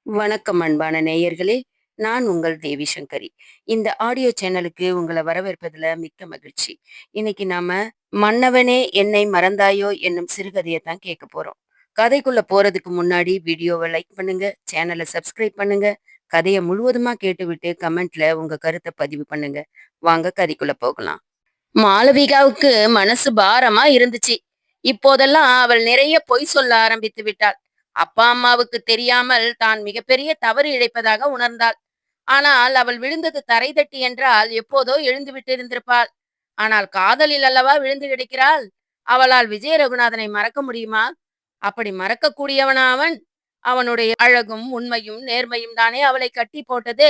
வணக்கம் அன்பான நேயர்களே. நான் உங்கள் தேவி சங்கரி. இந்த ஆடியோ சேனலுக்கு உங்கள வரவேற்பதுல மிக்க மகிழ்ச்சி. இன்னைக்கு நாம "மன்னவனே என்னை மறந்தாயோ" என்னும் சிறுகதைய தான் கேட்கப் போறோம். கதைக்குள்ள போறதுக்கு முன்னாடி வீடியோவ லைக் பண்ணுங்க, சேனல சப்ஸ்கிரைப் பண்ணுங்க, கதைய முழுவதுமா கேட்டுவிட்டு கமெண்ட்ல உங்க கருத்த பதிவு பண்ணுங்க. வாங்க கதைக்குள்ள போகலாம். மாளவிகாவுக்கு மனசு பாரமா இருந்துச்சு. இப்போதெல்லாம் அவள் நிறைய பொய் சொல்ல ஆரம்பித்து விட்டாள். அப்பா அம்மாவுக்கு தெரியாமல் தான் மிகப்பெரிய தவறு இழைப்பதாக உணர்ந்தாள். ஆனால் அவள் விழுந்தது தரை தட்டி என்றால் எப்போதோ எழுந்து விட்டிருந்திருப்பாள். ஆனால் காதலில் அல்லவா விழுந்து கிடக்கிறாள். அவளால் விஜய ரகுநாதனை மறக்க முடியுமா? அப்படி மறக்கக்கூடியவனா அவன்? அவனுடைய அழகும் உண்மையும் நேர்மையும் தானே அவளை கட்டி போட்டது.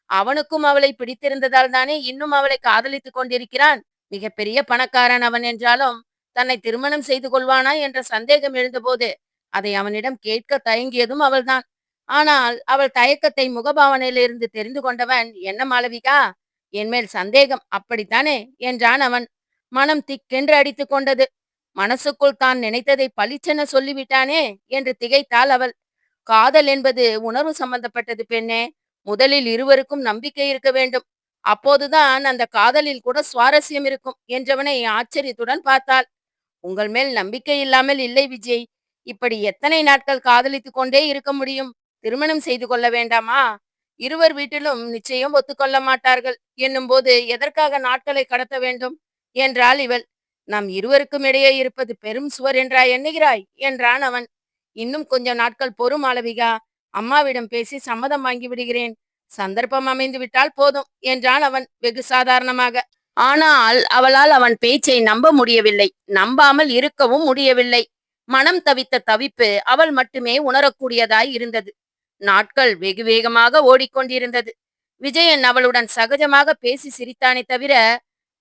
அவனுக்கும் அவளை பிடித்திருந்ததால் தானே இன்னும் அவளை காதலித்துக் கொண்டிருக்கிறான். மிகப்பெரிய பணக்காரன் அவன் என்றாலும் தன்னை திருமணம் செய்து கொள்வானா என்ற சந்தேகம் எழுந்தபோது அதை அவனிடம் கேட்க தயங்கியதும் அவள்தான். ஆனால் அவள் தயக்கத்தை முகபாவனையிலிருந்து தெரிந்து கொண்டவன், "என்ன மாளவிகா, என்மேல் சந்தேகம் அப்படித்தானே?" என்றான் அவன். மனம் திக்கென்று அடித்துக் கொண்டது. மனசுக்குள் தான் நினைத்ததை பளிச்சென சொல்லிவிட்டானே என்று திகைத்தாள் அவள். காதல் என்பது உணர்வு சம்பந்தப்பட்டது பெண்ணே. முதலில் இருவருக்கும் நம்பிக்கை இருக்க வேண்டும். அப்போதுதான் அந்த காதலில் கூட சுவாரஸ்யம் இருக்கும் என்றவனை ஆச்சரியத்துடன் பார்த்தாள். "உங்கள் மேல் நம்பிக்கை இல்லாமல் இல்லை விஜய். இப்படி எத்தனை நாட்கள் காதலித்துக் கொண்டே இருக்க முடியும்? திருமணம் செய்து கொள்ள வேண்டாமா? இருவர் வீட்டிலும் நிச்சயம் ஒத்துக்கொள்ள மாட்டார்கள் என்னும்போது எதற்காக நாட்களை கடத்த வேண்டும்?" என்றாள் இவள். "நம் இருவருக்கும் இடையே இருப்பது பெரும் சுவர் என்றா எண்ணுகிறாய்?" என்றான் அவன். "இன்னும் கொஞ்ச நாட்கள் பொறு மாளவிகா. அம்மாவிடம் பேசி சம்மதம் வாங்கி விடுகிறேன். சந்தர்ப்பம் அமைந்து விட்டால் போதும்" என்றான் அவன் வெகு சாதாரணமாக. ஆனால் அவளால் அவன் பேச்சை நம்ப முடியவில்லை. நம்பாமல் இருக்கவும் முடியவில்லை. மனம் தவித்த தவிப்பு அவள் மட்டுமே உணரக்கூடியதாய் இருந்தது. நாட்கள் வெகு வேகமாக ஓடிக்கொண்டிருந்தது. விஜயன் அவளுடன் சகஜமாக பேசி சிரித்தானே தவிர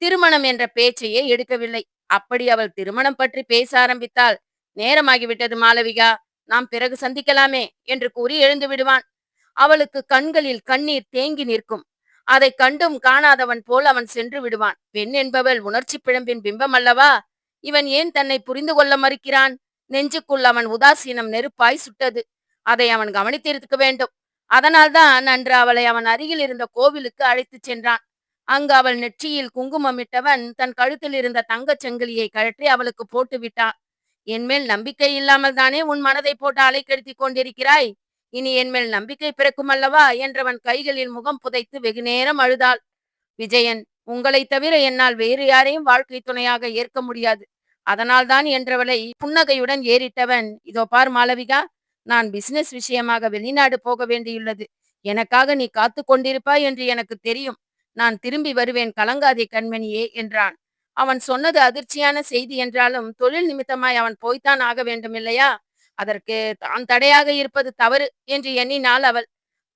திருமணம் என்ற பேச்சையே எடுக்கவில்லை. அப்படி அவள் திருமணம் பற்றி பேச ஆரம்பித்தால், "நேரமாகிவிட்டது மாளவிகா, நாம் பிறகு சந்திக்கலாமே" என்று கூறி எழுந்து விடுவான். அவளுக்கு கண்களில் கண்ணீர் தேங்கி நிற்கும். அதை கண்டும் காணாதவன் போல் அவன் சென்று விடுவான். பெண் என்பவள் உணர்ச்சி பிழம்பின் பிம்பம் அல்லவா? இவன் ஏன் தன்னை புரிந்து கொள்ள மறுக்கிறான்? நெஞ்சுக்குள் அவன் உதாசீனம் நெருப்பாய் சுட்டது. அதை அவன் கவனித்திருக்க வேண்டும். அதனால்தான் அன்று அவளை அவன் அருகில் இருந்த கோவிலுக்கு அழைத்துச் சென்றான். அங்கு அவள் நெற்றியில் குங்குமமிட்டவன் தன் கழுத்தில் இருந்த தங்கச் சங்கிலியை கழற்றி அவளுக்கு போட்டு விட்டான். "என்மேல் நம்பிக்கை இல்லாமல் தானே உன் மனதை போட்டு அலைக்கழித்துக் கொண்டிருக்கிறாய்? இனி என்மேல் நம்பிக்கை பிறக்கும் அல்லவா" என்றவன் கைகளில் முகம் புதைத்து வெகுநேரம் அழுதாள். "விஜயன், உங்களைத் தவிர என்னால் வேறு யாரையும் வாழ்க்கை துணையாக ஏற்க முடியாது. அதனால்தான்" என்றவளை புன்னகையுடன் ஏறிட்டவன், "இதோ பார் மாளவிகா, நான் பிசினஸ் விஷயமாக வெளிநாடு போக வேண்டியுள்ளது. எனக்காக நீ காத்து கொண்டிருப்பாய் என்று எனக்கு தெரியும். நான் திரும்பி வருவேன், கலங்காதே கண்மணியே" என்றான். அவன் சொன்னது அதிர்ச்சியான செய்தி என்றாலும் தொழில் நிமித்தமாய் அவன் போய்த்தான் ஆக வேண்டும் இல்லையா? அதற்கு தான் தடையாக இருப்பது தவறு என்று எண்ணினாள் அவள்.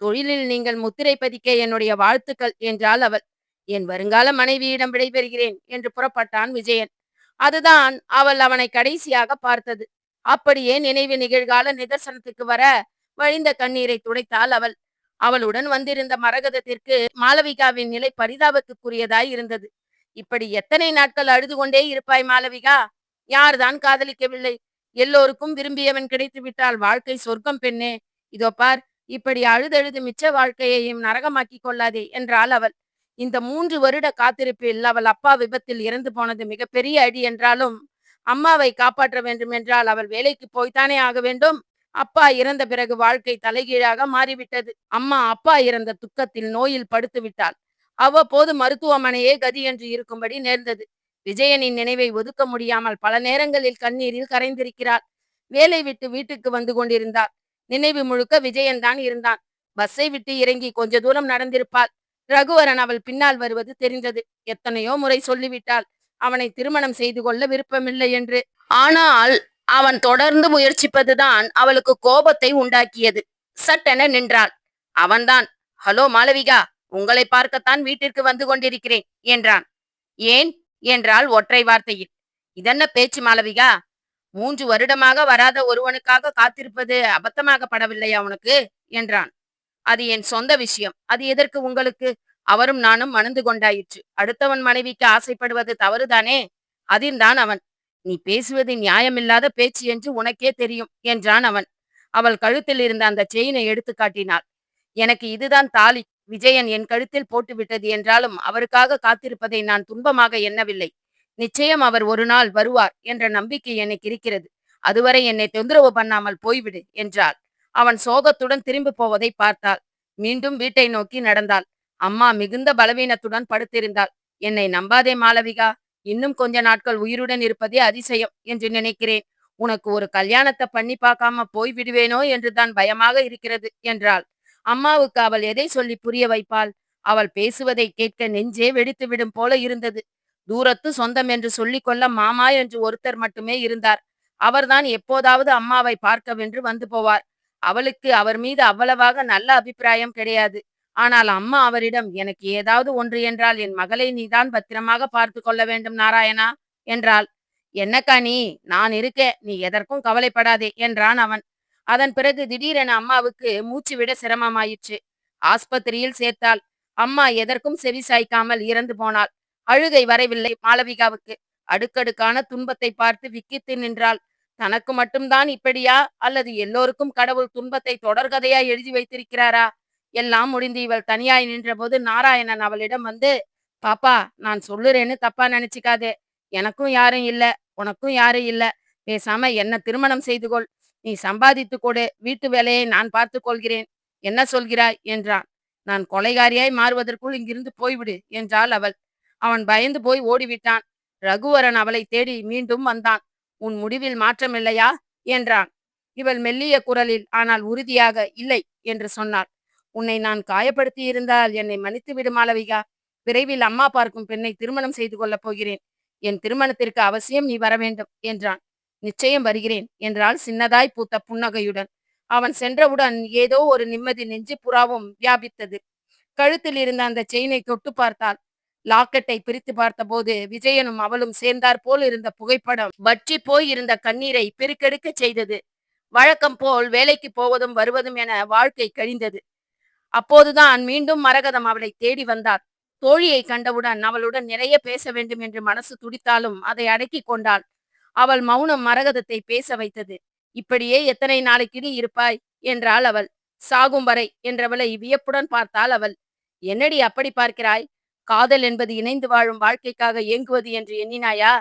"தொழிலில் நீங்கள் முத்திரை பதிக்க என்னுடைய வாழ்த்துக்கள்" என்றாள் அவள். "என் வருங்கால மனைவியிடம் விடைபெறுகிறேன்" என்று புறப்பட்டான் விஜயன். அதுதான் அவள் அவனை கடைசியாக பார்த்தது. அப்படியே நினைவு நிகழ்கால நிதர்சனத்துக்கு வர வழிந்த கண்ணீரை துடைத்தாள் அவள். அவளுடன் வந்திருந்த மரகதத்திற்கு மாளவிகாவின் நிலை பரிதாபத்துக்குரியதாய் இருந்தது. "இப்படி எத்தனை நாட்கள் அழுது கொண்டே இருப்பாய் மாளவிகா? யார்தான் காதலிக்கவில்லை? எல்லோருக்கும் விரும்பியவன் கிடைத்து விட்டால் வாழ்க்கை சொர்க்கம் பெண்ணே. இதோ பார், இப்படி அழுதழுது மிச்ச வாழ்க்கையையும் நரகமாக்கிக் கொள்ளாதே" என்றாள் அவள். இந்த 3 வருட காத்திருப்பில் அவள் அப்பா விபத்தில் இறந்து போனது மிகப்பெரிய அடி என்றாலும், அம்மாவை காப்பாற்ற வேண்டும் என்றால் அவள் வேலைக்கு போய்த்தானே ஆக வேண்டும். அப்பா இறந்த பிறகு வாழ்க்கை தலைகீழாக மாறிவிட்டது. அம்மா அப்பா இறந்த துக்கத்தில் நோயில் படுத்து விட்டாள். அவ்வப்போது மருத்துவமனையே கதி என்று இருக்கும்படி நேர்ந்தது. விஜயனின் நினைவை ஒதுக்க முடியாமல் பல நேரங்களில் கண்ணீரில் கரைந்திருக்கிறாள். வேலை விட்டு வீட்டுக்கு வந்து கொண்டிருந்தாள். நினைவு முழுக்க விஜயன் தான் இருந்தான். பஸ்ஸை விட்டு இறங்கி கொஞ்ச தூரம் நடந்திருப்பாள். ரகுவரன் அவள் பின்னால் வருவது தெரிந்தது. எத்தனையோ முறை சொல்லிவிட்டாள் அவனை திருமணம் செய்து கொள்ள விருப்பமில்லை என்று. ஆனால் அவன் தொடர்ந்து முயற்சிப்பதுதான் அவளுக்கு கோபத்தை உண்டாக்கியது. சட்டென நின்றாள். அவன்தான், "ஹலோ மாளவிகா, உங்களை பார்க்கத்தான் வீட்டிற்கு வந்து கொண்டிருக்கிறேன்" என்றான். "ஏன்?" என்றாள் ஒற்றை வார்த்தையில். "இதென்ன பேச்சு மாளவிகா? 3 வருடமாக வராத ஒருவனுக்காக காத்திருப்பது அபத்தமாக படவில்லையா உனக்கு?" என்றான். "அது என் சொந்த விஷயம். அது எதற்கு உங்களுக்கு? அவரும் நானும் மணந்து கொண்டாயிற்று. அடுத்தவன் மனைவிக்கு ஆசைப்படுவது தவறுதானே?" அதிர்ந்தான் அவன். "நீ பேசுவது நியாயமில்லாத பேச்சு என்று உனக்கே தெரியும்" என்றான் அவன். அவள் கழுத்தில் இருந்த அந்த செயினை எடுத்து காட்டினாள். எனக்கு இதுதான் தாலி. விஜயன் என் கழுத்தில் போட்டுவிட்டது என்றாலும் அவருக்காக காத்திருப்பதை நான் துன்பமாக எண்ணவில்லை. நிச்சயம் அவர் ஒரு நாள் வருவார் என்ற நம்பிக்கை எனக்கு இருக்கிறது. அதுவரை என்னை தொந்தரவு பண்ணாமல் போய்விடு என்றாள். அவன் சோகத்துடன் திரும்பி போவதை பார்த்தாள். மீண்டும் வீட்டை நோக்கி நடந்தாள். அம்மா மிகுந்த பலவீனத்துடன் படுத்திருந்தாள். என்னை நம்பாதே மாளவிகா. இன்னும் கொஞ்ச நாட்கள் உயிருடன் இருப்பதே அதிசயம் என்று நினைக்கிறேன். உனக்கு ஒரு கல்யாணத்தை பண்ணி பார்க்காம போய் விடுவேனோ என்றுதான் பயமாக இருக்கிறது என்றாள். அம்மாவுக்கு அவள் எதை சொல்லி புரிய வைப்பாள்? அவள் பேசுவதை கேட்க நெஞ்சே வெடித்து விடும் போல இருந்தது. தூரத்து சொந்தம் என்று சொல்லிக்கொள்ள மாமா என்று ஒருத்தர் மட்டுமே இருந்தார். அவர்தான் எப்போதாவது அம்மாவை பார்க்கவென்று வந்து போவார். அவளுக்கு அவர் மீது அவ்வளவாக நல்ல அபிப்பிராயம் கிடையாது. ஆனால் அம்மா அவரிடம், எனக்கு ஏதாவது ஒன்று என்றால் என் மகளை நீதான் பத்திரமாக பார்த்து கொள்ள வேண்டும் நாராயணா என்றாள். என்னக்கா நீ? நான் இருக்கேன், நீ எதற்கும் கவலைப்படாதே என்றான் அவன். அதன் பிறகு திடீரென அம்மாவுக்கு மூச்சு விட சிரமமாயிற்று. ஆஸ்பத்திரியில் சேர்த்தாள். அம்மா எதற்கும் செவி சாய்க்காமல் இறந்து போனாள். அழுகை வரவில்லை மாளவிகாவுக்கு. அடுக்கடுக்கான துன்பத்தை பார்த்து விக்கித்து நின்றாள். தனக்கு மட்டும்தான் இப்படியா, அல்லது எல்லோருக்கும் கடவுள் துன்பத்தை தொடர்கதையா எழுதி வைத்திருக்கிறாரா? எல்லாம் முடிந்து இவள் தனியாய் நின்றபோது நாராயணன் அவளிடம் வந்து, பாப்பா, நான் சொல்லுறேன்னு தப்பா நினைச்சுக்காதே. எனக்கும் யாரும் இல்ல, உனக்கும் யாரும் இல்ல. பேசாம என்ன திருமணம் செய்து கொள். நீ சம்பாதித்து கொடு, வீட்டு வேலையை நான் பார்த்துக் கொள்கிறேன். என்ன சொல்கிறாய் என்றான். நான் கொலைகாரியாய் மாறுவதற்குள் இங்கிருந்து போய்விடு என்றாள் அவள். அவன் பயந்து போய் ஓடிவிட்டான். ரகுவரன் அவளை தேடி மீண்டும் வந்தான். உன் முடிவில் மாற்றமில்லையா என்றான். இவள் மெல்லிய குரலில் ஆனால் உறுதியாக இல்லை என்று சொன்னாள். உன்னை நான் காயப்படுத்தி இருந்தால் என்னை மன்னித்து விடு மாளவிகா. விரைவில் அம்மா பார்க்கும் பெண்ணை திருமணம் செய்து கொள்ளப் போகிறேன். என் திருமணத்திற்கு அவசியம் நீ வர வேண்டும் என்றான். நிச்சயம் வருகிறேன் என்றாள் சின்னதாய் பூத்த புன்னகையுடன். அவன் சென்றவுடன் ஏதோ ஒரு நிம்மதி நெஞ்சு புறாவும் வியாபித்தது. கழுத்தில் இருந்த அந்த செயினை தொட்டு பார்த்தாள். லாக்கெட்டை பிரித்து பார்த்தபோது விஜயனும் அவளும் சேர்ந்தார் போல் இருந்த புகைப்படம் வற்றி போய் இருந்த கண்ணீரை பெருக்கெடுக்க செய்தது. வழக்கம் போல் வேலைக்கு போவதும் வருவதும் என வாழ்க்கை கழிந்தது. அப்போதுதான் மீண்டும் மரகதம் அவளை தேடி வந்தார். தோழியை கண்டவுடன் அவளுடன் நிறைய பேச வேண்டும் என்று மனசு துடித்தாலும் அதை அடக்கி கொண்டாள். அவள் மௌனம் மரகதத்தை பேச வைத்தது. இப்படியே எத்தனை நாளைக்கிடி இருப்பாய் என்றாள் அவள். சாகும் வரை என்றவளை வியப்புடன் பார்த்தாள் அவள். என்னடி அப்படி பார்க்கிறாய்? காதல் என்பது இணைந்து வாழும் வாழ்க்கைக்காக ஏங்குவது என்று எண்ணினாயா?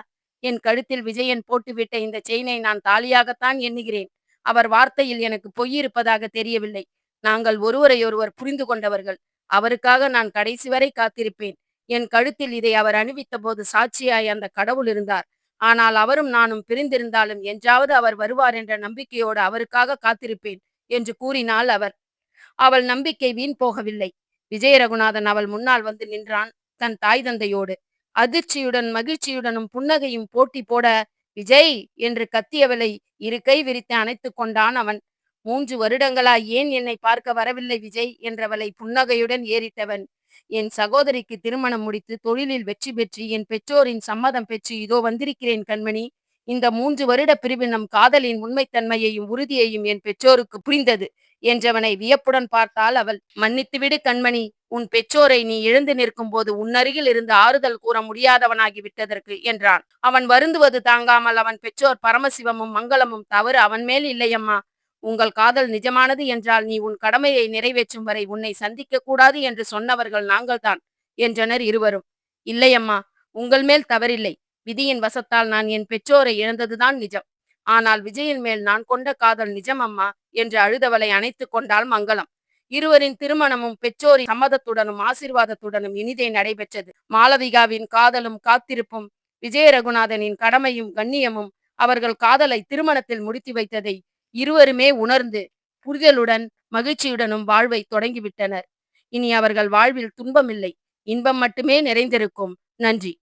என் கழுத்தில் விஜயன் போட்டுவிட்ட இந்த செயினை நான் தாலியாகத்தான் எண்ணுகிறேன். அவர் வார்த்தையில் எனக்கு பொய் இருப்பதாக தெரியவில்லை. நாங்கள் ஒருவரையொருவர் புரிந்து கொண்டவர்கள். அவருக்காக நான் கடைசி வரை காத்திருப்பேன். என் கழுத்தில் இதை அவர் அணிவித்த போது சாட்சியாய் அந்த கடவுள் இருந்தார். ஆனால் அவரும் நானும் பிரிந்திருந்தாலும் என்றாவது அவர் வருவார் என்ற நம்பிக்கையோடு அவருக்காக காத்திருப்பேன் என்று கூறினாள் அவர். அவள் நம்பிக்கை வீண் போகவில்லை. விஜய ரகுநாதன் அவள் முன்னால் வந்து நின்றான், தன் தாய் தந்தையோடு. அதிர்ச்சியுடன் மகிழ்ச்சியுடனும் புன்னகையும் போட்டி போட, விஜய் என்று கத்தியவளை இரு கை விரித்து அணைத்துக் கொண்டான் அவன். 3 வருடங்களா ஏன் என்னை பார்க்க வரவில்லை விஜய் என்றவளை புன்னகையுடன் ஏறிட்டவன், என் சகோதரிக்கு திருமணம் முடித்து தொழிலில் வெற்றி பெற்று என் பெற்றோரின் சம்மதம் பெற்று இதோ வந்திருக்கிறேன் கண்மணி. இந்த 3 வருட பிரிவு நம் காதலின் உண்மைத்தன்மையையும் உறுதியையும் என் பெற்றோருக்கு புரிந்தது என்றவனை வியப்புடன் பார்த்தாள் அவள். மன்னித்துவிடு கண்மணி, உன் பெற்றோரை நீ இழந்து நிற்கும் போது உன்னருகில் இருந்து ஆறுதல் கூற முடியாதவனாகி விட்டதற்கு என்றான். அவன் வருந்துவது தாங்காமல், அவன் பெற்றோர் பரமசிவமும் மங்களமும் தவறு அவன் மேல் இல்லையம்மா. உங்கள் காதல் நிஜமானது என்றால் நீ உன் கடமையை நிறைவேற்றும் வரை உன்னை சந்திக்க கூடாது என்று சொன்னவர்கள் நாங்கள்தான் என்றனர் இருவரும். இல்லையம்மா, உங்கள் மேல் தவறில்லை. விதியின் வசத்தால் நான் என் பெற்றோரை இழந்ததுதான் நிஜம். ஆனால் விஜயின் மேல் நான் கொண்ட காதல் நிஜம் அம்மா என்று அழுதவளை அணைத்துக் கொண்டாள் மங்களம். இருவரின் திருமணமும் பெற்றோரின் சம்மதத்துடனும் ஆசீர்வாதத்துடனும் இனிதே நடைபெற்றது. மாளவிகாவின் காதலும் காத்திருப்பும் விஜய ரகுநாதனின் கடமையும் கண்ணியமும் அவர்கள் காதலை திருமணத்தில் முடித்து வைத்ததை இருவருமே உணர்ந்து புரிதலுடன் மகிழ்ச்சியுடனும் வாழ்வை தொடங்கிவிட்டனர். இனி அவர்கள் வாழ்வில் துன்பமில்லை, இன்பம் மட்டுமே நிறைந்திருக்கும். நன்றி.